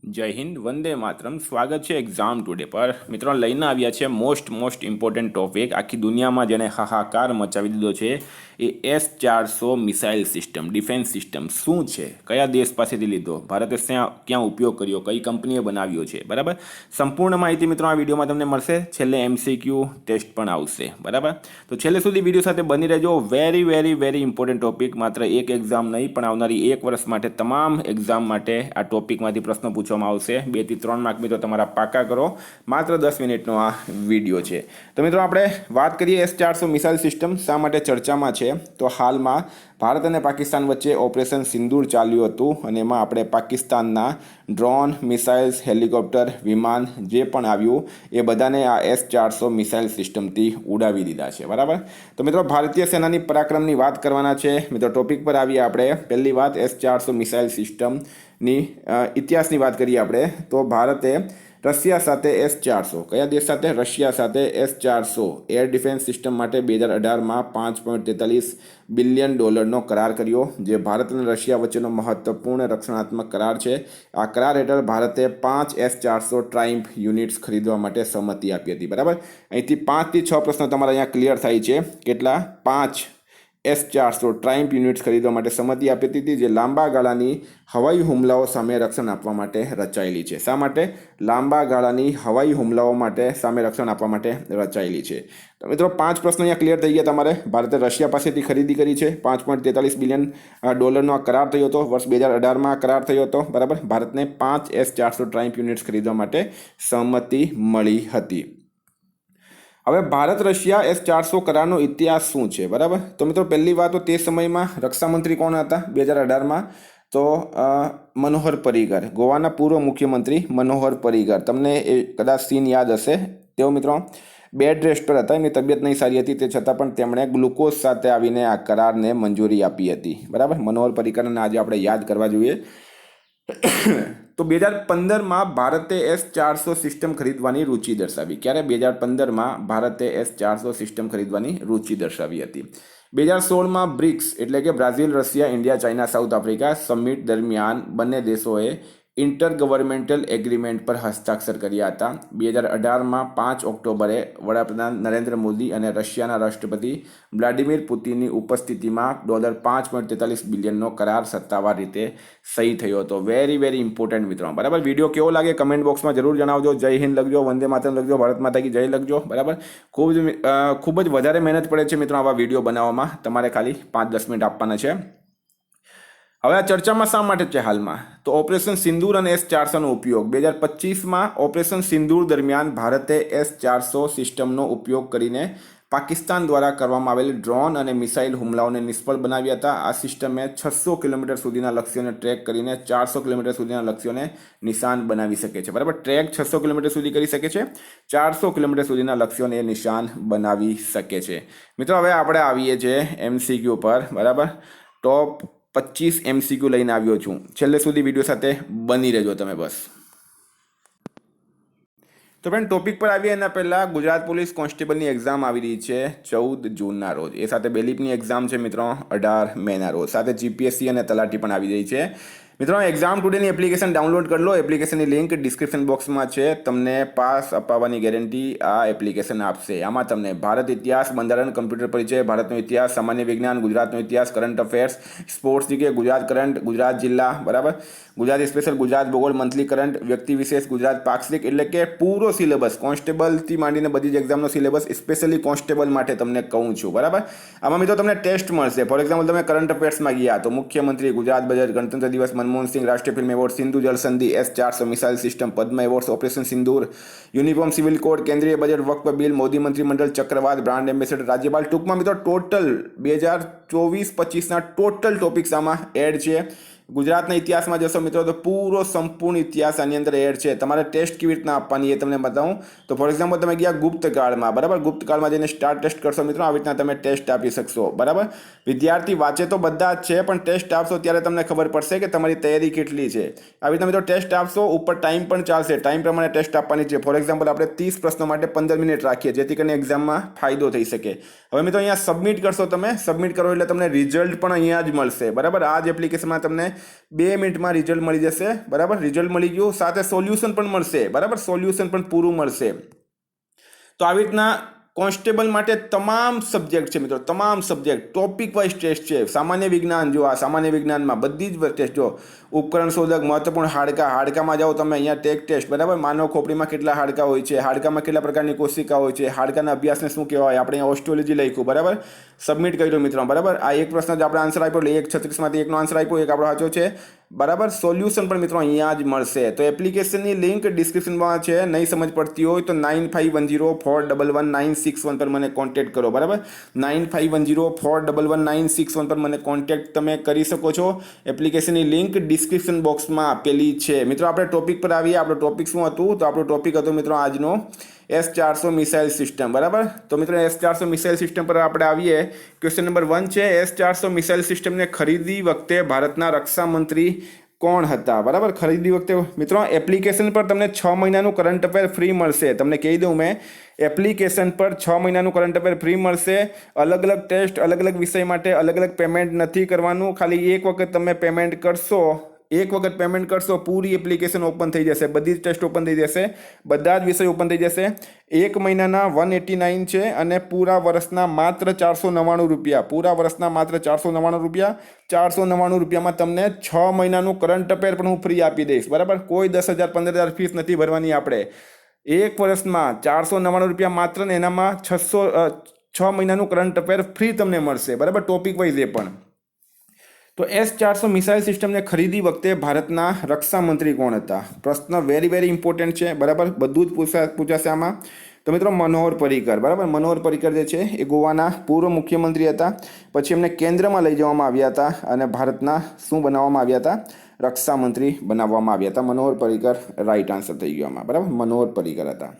જય હિન્દ, વંદે માતરમ. સ્વાગત છે એક્ઝામ ટુડે પર. મિત્રો, લઈને આવ્યા છે મોસ્ટ ઇમ્પોર્ટન્ટ ટોપિક. આખી દુનિયામાં જેને હાહાકાર મચાવી દીધો છે એ S-400 missile system, defence system શું છે, કયા દેશ પાસેથી લીધો, ભારતે ક્યાં ઉપયોગ કર્યો, કઈ કંપનીએ બનાવ્યો છે, બરાબર. સંપૂર્ણ માહિતી મિત્રો આ વિડીયોમાં તમને મળશે. છેલ્લે MCQ ટેસ્ટ પણ આવશે, બરાબર. તો છેલ્લે સુધી વિડીયો સાથે બની રહેજો. Very important topic. માત્ર એક એક્ઝામ નહીં પણ આવનારી એક વર્ષ માટે તમામ એક્ઝામ માટે આ ટોપિકમાંથી પ્રશ્નો પૂછવામાં આવશે. 2 થી 3 માર્ક મિત્રો તમારા પાકા કરો. માત્ર 10 મિનિટનો આ વિડીયો છે. તો મિત્રો આપણે વાત કરીએ S-400 મિસાઇલ સિસ્ટમ શા માટે ચર્ચામાં છે. તો હાલમાં ભારત અને પાકિસ્તાન વચ્ચે ઓપરેશન સિંદૂર ચાલ્યું હતું અને એમાં આપણે પાકિસ્તાનના ડ્રોન, મિસાઇલ્સ, હેલિકોપ્ટર, વિમાન જે પણ આવ્યું એ બધાને આ S-400 મિસાઇલ સિસ્ટમથી ઉડાવી દીધા છે, બરાબર. તો મિત્રો ભારતીય સેનાની પરાક્રમની વાત કરવાના છે. મિત્રો ટોપિક પર આવીએ આપણે. પહેલી વાત S-400 મિસાઇલ સિસ્ટમની ઇતિહાસની વાત કરીએ આપણે. તો ભારતે રશિયા સાથે S-400, કયા દેશ સાથે? રશિયા સાથે S-400 એર ડિફેન્સ સિસ્ટમ માટે 2018માં $5.43 બિલિયન કરાર કર્યો, જે ભારત અને રશિયા વચ્ચેનો મહત્વપૂર્ણ રક્ષણાત્મક કરાર છે. આ કરાર હેઠળ ભારતે 5 S-400 ટ્રાયમ્ફ યુનિટ્સ ખરીદવા માટે સંમતિ આપી હતી, બરાબર. અહીંથી 5 થી 6 પ્રશ્નો તમારા અહીંયા ક્લિયર થાય છે. કેટલા? 5 S-400 ટ્રાયમ્ફ યુનિટ્સ ખરીદવા માટે સંમતિ આપી હતી, જે લાંબા ગાળાની હવાઈ હુમલાઓ સામે રક્ષણ આપવા માટે રચાયેલી છે. શા માટે? લાંબા ગાળાની હવાઈ હુમલાઓ માટે સામે રક્ષણ આપવા માટે રચાયેલી છે. તો મિત્રો 5 પ્રશ્નો અહીંયા ક્લિયર થઈ ગયા તમારે. ભારતે રશિયા પાસેથી ખરીદી કરી છે. $5.43 બિલિયન આ કરાર થયો હતો. વર્ષ 2018માં કરાર થયો હતો, બરાબર. ભારતને 5 S-400 ટ્રાયમ્ફ યુનિટ્સ ખરીદવા માટે સંમતિ મળી હતી. હવે ભારત રશિયા S-400 કરારનો ઇતિહાસ શું છે, બરાબર. તો મિત્રો પહેલી વાત, તો તે સમયમાં રક્ષામંત્રી કોણ હતા 2018માં? તો મનોહર પર્રિકર, ગોવાના પૂર્વ મુખ્યમંત્રી મનોહર પર્રિકર. તમને એ કદાચ સીન યાદ હશે. તેઓ મિત્રો બેડ રેસ્ટ પર હતા, એમની તબિયત નહીં સારી હતી, તે છતાં પણ તેમણે ગ્લુકોઝ સાથે આવીને આ કરારને મંજૂરી આપી હતી, બરાબર. મનોહર પર્રિકરને આજે આપણે યાદ કરવા જોઈએ. તો 2015માં ભારતે S-400 સિસ્ટમ ખરીદવાની રુચિ દર્શાવી. ક્યારે? 2015માં ભારતે S-400 સિસ્ટમ ખરીદવાની રુચિ દર્શાવી હતી. 2016માં બ્રિક્સ એટલે કે Brazil, Russia, India, China, south Africa summit દરમિયાન બંને દેશોએ ઇન્ટર ગવર્મેન્ટલ એગ્રીમેન્ટ પર હસ્તાક્ષર કર્યા હતા. 2018માં 5 ઓક્ટોબરે વડાપ્રધાન નરેન્દ્ર મોદી અને રશિયાના રાષ્ટ્રપતિ વ્લાડિમીર પુતિનની ઉપસ્થિતિમાં $5.43 બિલિયનનો કરાર સત્તાવાર રીતે સહી થયો હતો. વેરી ઇમ્પોર્ટન્ટ મિત્રો, બરાબર. વિડીયો કેવો લાગે કમેન્ટ બોક્સમાં જરૂર જણાવજો. જય હિન્દ લખજો, વંદે માતરમ લખજો, ભારત માતા કી જય લખજો, બરાબર. ખૂબ જ વધારે મહેનત પડે છે મિત્રો આવા વિડીયો બનાવવામાં. તમારે ખાલી 5-10 મિનિટ આપવાના છે. હવે આ ચર્ચામાં શા માટે છે હાલમાં? તો ઓપરેશન સિંદૂર અને S-400નો ઉપયોગ. 2025માં ઓપરેશન સિંદૂર દરમિયાન ભારતે S-400 સિસ્ટમનો ઉપયોગ કરીને પાકિસ્તાન દ્વારા કરવામાં આવેલ ડ્રોન અને મિસાઇલ હુમલાઓને નિષ્ફળ બનાવ્યા હતા. આ સિસ્ટમે 600 કિલોમીટર સુધીના લક્ષ્યોને ટ્રેક કરીને 400 કિલોમીટર સુધીના લક્ષ્યોને નિશાન બનાવી શકે છે, બરાબર. ટ્રેક 600 કિલોમીટર સુધી કરી શકે છે, 400 કિલોમીટર સુધીના લક્ષ્યોને નિશાન બનાવી શકે છે. મિત્રો હવે આપણે આવીએ છીએ MCQ પર, બરાબર. ટોપ 25 MCQ લઈને આવ્યો છું. છેલ્લે સુધી વિડીયો સાથે બની રહેજો તમે બસ. તો ફ્રેન્ડ ટોપિક પર આવીએ એના પહેલાં ગુજરાત પોલીસ કોન્સ્ટેબલની એક્ઝામ આવી રહી છે 14 જૂનના રોજ. એ સાથે બેલીપની એક્ઝામ છે મિત્રો 18 મેના રોજ. સાથે GPSC અને તલાટી પણ આવી રહી છે. મિત્રો એક્ઝામ ટુડેની એપ્લિકેશન ડાઉનલોડ કરી લો. એપ્લિકેશનની લિંક ડિસ્ક્રિપ્શન બોક્સમાં છે. તમને પાસ અપાવવાની ગેરંટી આ એપ્લિકેશન આપશે. આમાં તમને ભારત ઇતિહાસ, બંધારણ, કમ્પ્યુટર પરિચય, ભારતનો ઇતિહાસ, સામાન્ય વિજ્ઞાન, ગુજરાતનો ઇતિહાસ, current affairs, sports GK, Gujarat current, Gujarat જિલ્લા, બરાબર, ગુજરાત સ્પેશિયલ, ગુજરાત ભૂગોળ, મંથલી કરંટ, વ્યક્તિ વિશેષ, ગુજરાત પાક્ષિક, એટલે કે પૂરો સિલેબસ કોન્સ્ટેબલથી માંડીને બધી જ એક્ઝામનો સિલેબસ સ્પેશિયલી કોન્સ્ટેબલ માટે તમને કહું છું, બરાબર. આમાં મિત્રો તમને ટેસ્ટ મળશે. ફોર એક્ઝામ્પલ તમે કરંટ અફેર્સમાં ગયા તો મુખ્યમંત્રી, ગુજરાત બજેટ, ગણતંત્ર દિવસ, મનમોહન સિંહ, રાષ્ટ્રીય ફિલ્મ એવોર્ડ, સિંધુ જળ સંધિ, S-400 મિસાઇલ સિસ્ટમ, પદ્મ એવોર્ડ, ઓપરેશન સિંદૂર, યુનિફોર્મ સિવિલ કોડ, કેન્દ્રીય બજેટ, વક્ફ બિલ, મોદી મંત્રીમંડળ, ચક્રવાત, બ્રાન્ડ એમ્બેસેડર, રાજ્યપાલ. ટૂંકમાં મિત્રો ટોટલ 2024-25ના ટોટલ ટોપિક્સ આમાં એડ છે. ગુજરાતના ઇતિહાસમાં જશો મિત્રો તો પૂરો સંપૂર્ણ ઇતિહાસ આની અંદર એડ છે. તમારે ટેસ્ટ કેવી રીતના આપવાની એ તમને બતાવું. તો ફોર એક્ઝામ્પલ તમે ગયા ગુપ્તકાળમાં, બરાબર. ગુપ્તકાળમાં જઈને સ્ટાર ટેસ્ટ કરશો મિત્રો, આવી રીતના તમે ટેસ્ટ આપી શકશો, બરાબર. વિદ્યાર્થી વાંચે તો બધા જ છે, પણ ટેસ્ટ આપશો ત્યારે તમને ખબર પડશે કે તમારી તૈયારી કેટલી છે. આવી રીતના મિત્રો ટેસ્ટ આપશો, ઉપર ટાઈમ પણ ચાલશે, ટાઈમ પ્રમાણે ટેસ્ટ આપવાની છે. ફોર એક્ઝામ્પલ આપણે 30 પ્રશ્નો માટે 15 મિનિટ રાખીએ, જેથી કરીને એક્ઝામમાં ફાયદો થઈ શકે. હવે મિત્રો અહીંયા સબમિટ કરશો, તમે સબમિટ કરો એટલે તમને રિઝલ્ટ પણ અહીંયા જ મળશે, બરાબર. આ જ એપ્લિકેશનમાં તમને 2 મિનિટમાં રિઝલ્ટ મળી જશે, બરાબર. રિઝલ્ટ મળી ગયું, સાથે સોલ્યુશન પણ મળશે, બરાબર. સોલ્યુશન પણ પૂરું મળશે. તો આવી રીતના કોન્સ્ટેબલ માટે તમામ સબ્જેક્ટ છે મિત્રો, તમામ સબ્જેક્ટ ટોપિક વાઇઝ ટેસ્ટ છે. સામાન્ય વિજ્ઞાન જો, આ સામાન્ય વિજ્ઞાનમાં બધી જ ટેસ્ટ જો. ઉપકરણ શોધક, મહત્વપૂર્ણ હાડકામાં જાઓ તમે, અહીંયા ટેસ્ટ, બરાબર. માનવ ખોપરીમાં કેટલા હાડકા હોય છે, હાડકામાં કેટલા પ્રકારની કોશિકા હોય છે, હાડકાના અભ્યાસને શું કહેવાય, આપણે અહીંયા ઓસ્ટિયોલોજી લખ્યું, બરાબર. સબમિટ કર્યું મિત્રો, બરાબર. આ એક પ્રશ્ન જ આપણે આન્સર આપ્યો, એટલે 136માંથી 1નો આન્સર આપ્યો, એક આપણો સાચો છે, બરાબર. સોલ્યુશન પણ મિત્રો અહીંયા જ મળશે. તો એપ્લિકેશનની લિંક ડિસ્ક્રિપ્શનમાં છે, નહીં સમજ પડતી હોય તો 9510411961 પર મને કોન્ટેક્ટ કરો, બરાબર. 9510411961 પર મને કોન્ટેક્ટ તમે કરી શકો છો. એપ્લિકેશનની લિંક ડિસ્ક્રિપ્શન બોક્સમાં આપેલી છે. મિત્રો આપણે ટોપિક પર આવીએ. આપણો ટોપિક શું હતું? તો આપણો ટોપિક હતો મિત્રો આજનો S400 મિસાઇલ સિસ્ટમ, બરાબર. તો મિત્રો S400 મિસાઇલ સિસ્ટમ પર આપણે આવીએ. ક્વેશ્ચન નંબર 1 છે, S400 મિસાઇલ સિસ્ટમને ખરીદી વખતે ભારતના રક્ષા મંત્રી કોણ હતા, બરાબર. ખરીદી વખતે મિત્રો એપ્લિકેશન પર તમને 6 મહિનાનું કરંટ અફેર ફ્રી મળશે. તમને કહી દઉં મેં, એપ્લિકેશન પર 6 મહિનાનું કરંટ અફેર ફ્રી મળશે. અલગ અલગ ટેસ્ટ, અલગ અલગ વિષય માટે અલગ અલગ પેમેન્ટ નથી કરવાનું. ખાલી એક વખત તમે પેમેન્ટ કરશો, પૂરી એપ્લિકેશન ઓપન થઈ જશે, બધી જ ટેસ્ટ ઓપન થઈ જશે, બધા જ વિષય ઓપન થઈ જશે. 1 મહિનાના 189 છે અને પૂરા વર્ષના માત્ર 499 રૂપિયા. પૂરા વર્ષના માત્ર 499 રૂપિયા. 499 રૂપિયામાં તમને 6 મહિનાનું કરંટ અફેર પણ હું ફ્રી આપી દઈશ, બરાબર. કોઈ 10,000 15,000 ફીસ નથી ભરવાની આપણે. 1 વર્ષમાં 499 રૂપિયા માત્ર ને એનામાં 6 મહિનાનું કરંટ અફેર ફ્રી તમને મળશે, બરાબર. ટોપિક વાઇઝ એ પણ. તો S400 મિસાઇલ સિસ્ટમને ખરીદી વખતે ભારતના રક્ષા મંત્રી કોણ હતા? પ્રશ્ન વેરી ઇમ્પોર્ટન્ટ છે, બરાબર. બધું જ પૂછાશે આમાં. તો મિત્રો મનોહર પર્રિકર, બરાબર. મનોહર પર્રિકર જે છે એ ગોવાના પૂર્વ મુખ્યમંત્રી હતા. પછી એમને કેન્દ્રમાં લઈ જવામાં આવ્યા હતા અને ભારતના શું બનાવવામાં આવ્યા હતા? રક્ષા મંત્રી બનાવવામાં આવ્યા હતા. મનોહર પર્રિકર રાઈટ આન્સર થઈ ગયો આમાં, બરાબર. મનોહર પર્રિકર હતા.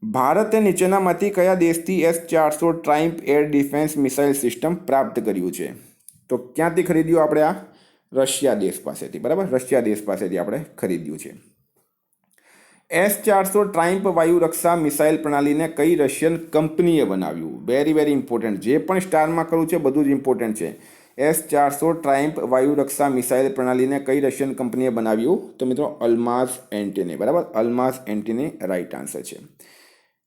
ભારતે નીચેનામાંથી કયા દેશથી S400 triumph air defence missile system પ્રાપ્ત કર્યું છે? તો ક્યાંથી ખરીદ્યું આપણે? આ રશિયા દેશ પાસેથી, બરાબર. રશિયા દેશ પાસેથી આપણે ખરીદ્યું છે. S400 ટ્રાયમ્ફ વાયુ રક્ષા મિસાઇલ પ્રણાલીને કઈ રશિયન કંપનીએ બનાવ્યું? Very important. જે પણ સ્ટારમાં કરવું છે બધું જ ઇમ્પોર્ટન્ટ છે. S400 ટ્રાયમ્ફ વાયુ રક્ષા મિસાઇલ પ્રણાલીને કઈ રશિયન કંપનીએ બનાવ્યું? તો મિત્રો અલ્માઝ એન્ટેની, બરાબર. અલ્માઝ એન્ટેની રાઈટ આન્સર છે.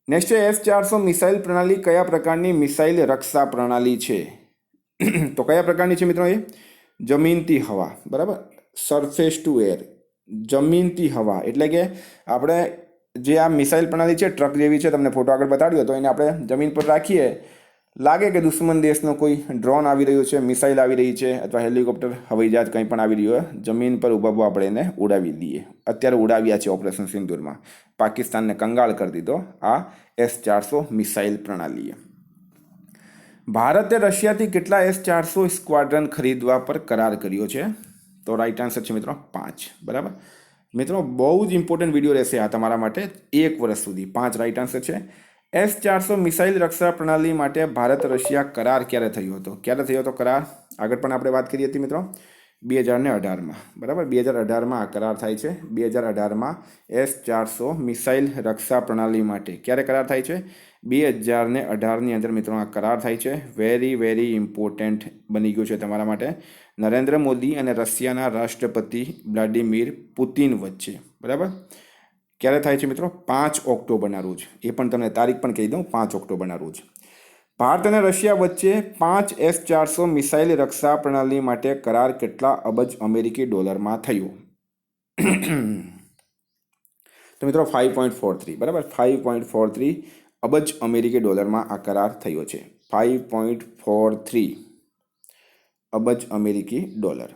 નેક્સ્ટ છે, S400 મિસાઇલ પ્રણાલી કયા પ્રકારની મિસાઇલ રક્ષા પ્રણાલી છે? તો કયા પ્રકારની છે મિત્રો? એ જમીનથી હવા, બરાબર. સરફેસ ટુ એર, જમીનથી હવા. એટલે કે આપણે જે આ મિસાઇલ પ્રણાલી છે ટ્રક જેવી છે, તમને ફોટો આગળ બતાડ્યો તો એને આપણે જમીન પર રાખીએ, લાગે કે દુશ્મન દેશનો કોઈ ડ્રોન આવી રહ્યો છે, મિસાઇલ આવી રહી છે, અથવા હેલિકોપ્ટર, હવાઈ જહાજ કંઈ પણ આવી રહ્યું હોય, જમીન પર ઊભા આપણે એને ઉડાવી દઈએ. અત્યારે ઉડાવ્યા છે ઓપરેશન સિંદૂરમાં, પાકિસ્તાનને કંગાળ કરી દીધો આ S400 મિસાઇલ પ્રણાલીએ. ભારતે રશિયાથી કેટલા S400 સ્ક્વાડ્રન ખરીદવા પર કરાર કર્યો છે? તો રાઈટ આન્સર છે મિત્રો 5, બરાબર. મિત્રો બહુ જ ઇમ્પોર્ટન્ટ વિડીયો રહેશે આ તમારા માટે. 1 વર્ષ સુધી 5 રાઈટ આન્સર છે. S400 મિસાઇલ રક્ષા પ્રણાલી માટે ભારત રશિયા કરાર ક્યારે થયો હતો? કરાર? આગળ પણ આપણે વાત કરી હતી મિત્રો, 2018માં, બરાબર. 2018માં આ કરાર થાય છે. 2018માં S400 મિસાઇલ રક્ષા પ્રણાલી માટે ક્યારે કરાર થાય છે? 2018ની અંદર મિત્રો આ કરાર થાય છે. વેરી ઇમ્પોર્ટન્ટ બની ગયું છે તમારા માટે. નરેન્દ્ર મોદી અને રશિયાના રાષ્ટ્રપતિ વ્લાડિમીર પુતિન વચ્ચે, બરાબર. ક્યારે થાય છે મિત્રો? 5 ઓક્ટોબરના રોજ. એ પણ તમને તારીખ પણ કહી દઉં, 5 ઓક્ટોબરના રોજ. ભારત અને રશિયા વચ્ચે 5 S400 મિસાઇલ રક્ષા પ્રણાલી માટે કરાર કેટલા અબજ અમેરિકી ડોલરમાં થયો? તો મિત્રો 5.43, બરાબર. 5.43 અબજ અમેરિકી ડોલરમાં આ કરાર થયો છે. 5.43 અબજ અમેરિકી ડોલર.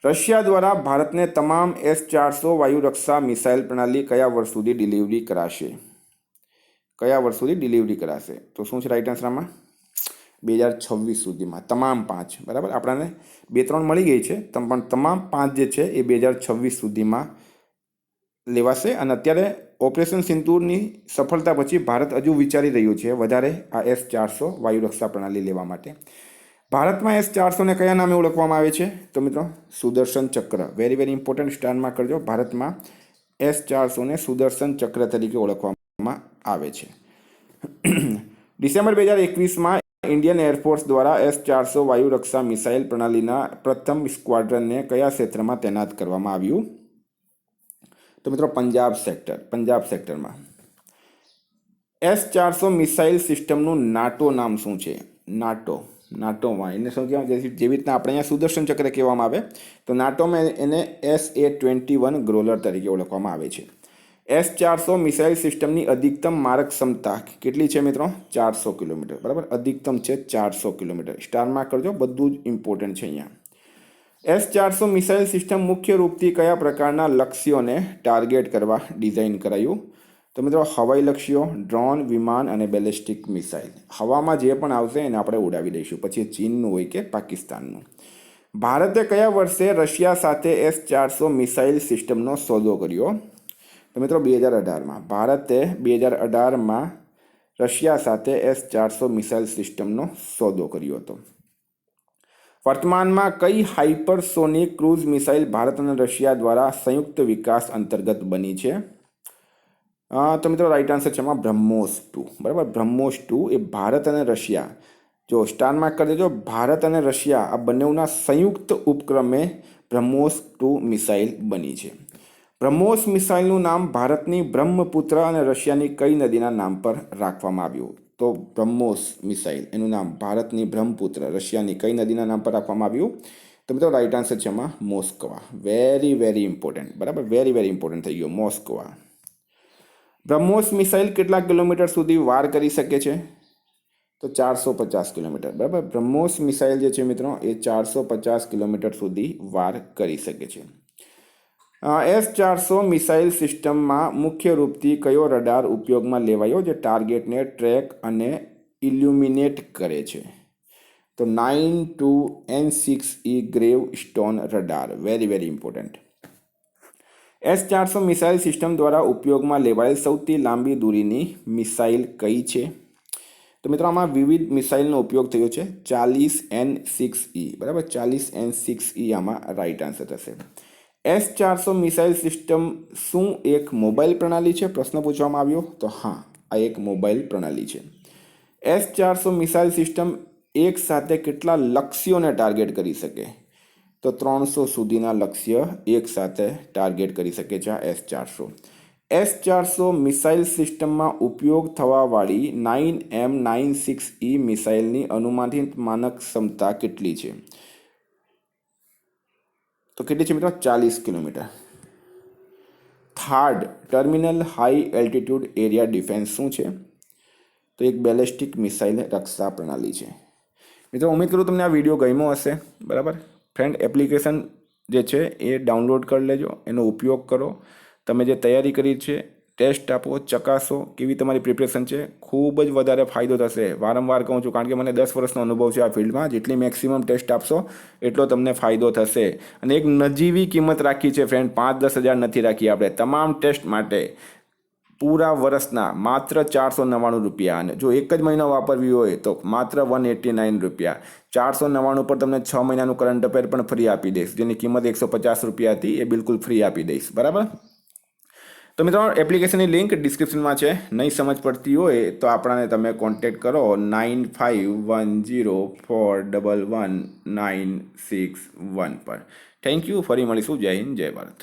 રશિયા દ્વારા ભારતને તમામ S400 વાયુ રક્ષા મિસાઇલ પ્રણાલી કયા વર્ષ સુધી ડિલિવરી કરાશે? તો શું છે રાઈટ આન્સરમાં? 2026 સુધીમાં તમામ 5, બરાબર. આપણને 2-3 મળી ગઈ છે, પણ તમામ 5 જે છે એ 2026 સુધીમાં લેવાશે. અને અત્યારે ઓપરેશન સિંદૂરની સફળતા પછી ભારત હજુ વિચારી રહ્યું છે વધારે આ S400 વાયુ રક્ષા પ્રણાલી લેવા માટે. ભારતમાં S400 ને કયા નામે ઓળખવામાં આવે છે? તો મિત્રો સુદર્શન ચક્ર. વેરી ઇમ્પોર્ટન્ટ, સ્ટારમાં કરજો. ભારતમાં S400 ને સુદર્શન ચક્ર તરીકે ઓળખવામાં આવે છે. ડિસેમ્બર 2021માં ઇન્ડિયન એરફોર્સ દ્વારા S-400 વાયુરક્ષા મિસાઇલ પ્રણાલીના પ્રથમ સ્ક્વોડ્રનને કયા ક્ષેત્રમાં તૈનાત કરવામાં આવ્યું? તો મિત્રો પંજાબ સેક્ટરમાં. S-400 મિસાઇલ સિસ્ટમનું નાટો નામ શું છે? નાટોમાં એને શું કહેવાય? જેવી રીતના આપણે અહીંયા સુદર્શન ચક્ર કહેવામાં આવે, તો નાટોમાં એને SA-21 ગ્રોલર તરીકે ઓળખવામાં આવે છે. S-400 મિસાઇલ સિસ્ટમની અધિકતમ મારક ક્ષમતા કેટલી છે મિત્રો? 400 કિલોમીટર. બરાબર, અધિકતમ છે 400 કિલોમીટર. સ્ટારમાં કરજો, બધું જ ઇમ્પોર્ટન્ટ છે અહીંયા. S-400 મિસાઇલ સિસ્ટમ મુખ્ય રૂપથી કયા પ્રકારના લક્ષ્યોને ટાર્ગેટ કરવા ડિઝાઇન કરાયું? તો મિત્રો હવાઈ લક્ષ્યો, ડ્રોન, વિમાન અને બેલિસ્ટિક મિસાઇલ. હવામાં જે પણ આવશે એને આપણે ઉડાવી દઈશું, પછી ચીનનું હોય કે પાકિસ્તાનનું. ભારતે કયા વર્ષે રશિયા સાથે S-400 મિસાઇલ સિસ્ટમનો સોદો કર્યો? તો મિત્રો 2018માં. ભારતે 2018માં રશિયા સાથે S-400 મિસાઇલ સિસ્ટમનો સોદો કર્યો હતો. વર્તમાનમાં કઈ હાઇપરસોનિક ક્રૂઝ મિસાઇલ ભારત અને રશિયા દ્વારા સંયુક્ત વિકાસ અંતર્ગત બની છે? તો મિત્રો રાઈટ આન્સર છે એમાં બ્રહ્મોસ 2. બરાબર, બ્રહ્મોસ 2 એ ભારત અને રશિયા, જો સ્ટારમાં કરી દેજો, ભારત અને રશિયા આ બંનેના સંયુક્ત ઉપક્રમે બ્રહ્મોસ 2 મિસાઇલ બની છે. બ્રહ્મોસ મિસાઇલનું નામ ભારતની બ્રહ્મપુત્ર અને રશિયાની કઈ નદીના નામ પર રાખવામાં આવ્યું? તો બ્રહ્મોસ મિસાઇલ એનું નામ ભારતની બ્રહ્મપુત્ર, રશિયાની કઈ નદીના નામ પર રાખવામાં આવ્યું? તો મિત્રો રાઈટ આન્સર છે એમાં મોસ્કવા. Very important. બરાબર, વેરી ઇમ્પોર્ટન્ટ થઈ ગયો મોસ્કવા. બ્રહ્મોસ મિસાઇલ કેટલા કિલોમીટર સુધી વાર કરી શકે છે? તો 450 કિલોમીટર. બરાબર, બ્રહ્મોસ મિસાઇલ જે છે મિત્રો એ 450 કિલોમીટર સુધી વાર કરી શકે છે. S-400 મિસાઇલ સિસ્ટમમાં મુખ્ય રૂપથી કયો રડાર ઉપયોગમાં લેવાયો જે ટાર્ગેટને ટ્રેક અને ઇલ્યુમિનેટ કરે છે? તો 92N6E grave stone radar. Very important. S-400 missile system દ્વારા ઉપયોગમાં લેવાયેલ સૌથી લાંબી દૂરીની મિસાઇલ કઈ છે? તો મિત્રો આમાં વિવિધ મિસાઇલનો ઉપયોગ થયો છે. 40N6E. બરાબર, 40N6E આમાં રાઈટ આન્સર થશે. S-400 મિસાઇલ સિસ્ટમ શું એક મોબાઈલ પ્રણાલી છે? પ્રશ્ન પૂછવામાં આવ્યો. તો હા, આ એક મોબાઈલ પ્રણાલી છે. S-400 મિસાઇલ સિસ્ટમ એક સાથે કેટલા લક્ષ્યોને ટાર્ગેટ કરી શકે? તો 300 સુધીના લક્ષ્ય એક સાથે ટાર્ગેટ કરી શકે છે આ S-400. S-400 મિસાઇલ સિસ્ટમમાં ઉપયોગ થવાવાળી 9M96E મિસાઇલની અનુમાનિત માનક ક્ષમતા કેટલી છે? તો કેટલી છે મિત્રો? 40 kilometre. Third, terminal high altitude area defence શું છે? તો એક બેલિસ્ટિક મિસાઇલ રક્ષા પ્રણાલી છે. મિત્રો ઉમ્મીદ કરું તમને આ વિડીયો ગમ્યો હશે. બરાબર ફ્રેન્ડ, એપ્લિકેશન જે છે એ ડાઉનલોડ કરી લેજો, એનો ઉપયોગ કરો. તમે જે તૈયારી કરી છે, ટેસ્ટ આપો, ચકાસો કેવી તમારી પ્રિપરેશન છે. ખૂબ જ વધારે ફાયદો થશે. વારંવાર કહું છું, કારણ કે મને 10 વર્ષનો અનુભવ છે આ ફિલ્ડમાં. જેટલી મેક્સિમમ ટેસ્ટ આપશો એટલો તમને ફાયદો થશે. અને એક નજીવી કિંમત રાખી છે ફ્રેન્ડ, 5-10 હજાર નથી રાખી આપણે તમામ ટેસ્ટ માટે. પૂરા વર્ષના માત્ર 499 રૂપિયા. અને જો એક જ મહિનો વાપરવી હોય તો માત્ર 189 રૂપિયા. 499 પર તમને 6 મહિનાનું કરંટ અફેર પણ ફ્રી આપી દઈશ, જેની કિંમત 150 રૂપિયા હતી, એ બિલકુલ ફ્રી આપી દઈશ. બરાબર, તો મિત્રો એપ્લિકેશનની લિંક ડિસ્ક્રિપ્શનમાં છે. નહીં સમજ પડતી હોય તો આપણાને તમે કોન્ટેક્ટ કરો 9510411961 પર. Thank you. ફરી મળીશું. જય હિન્દ, જય ભારત.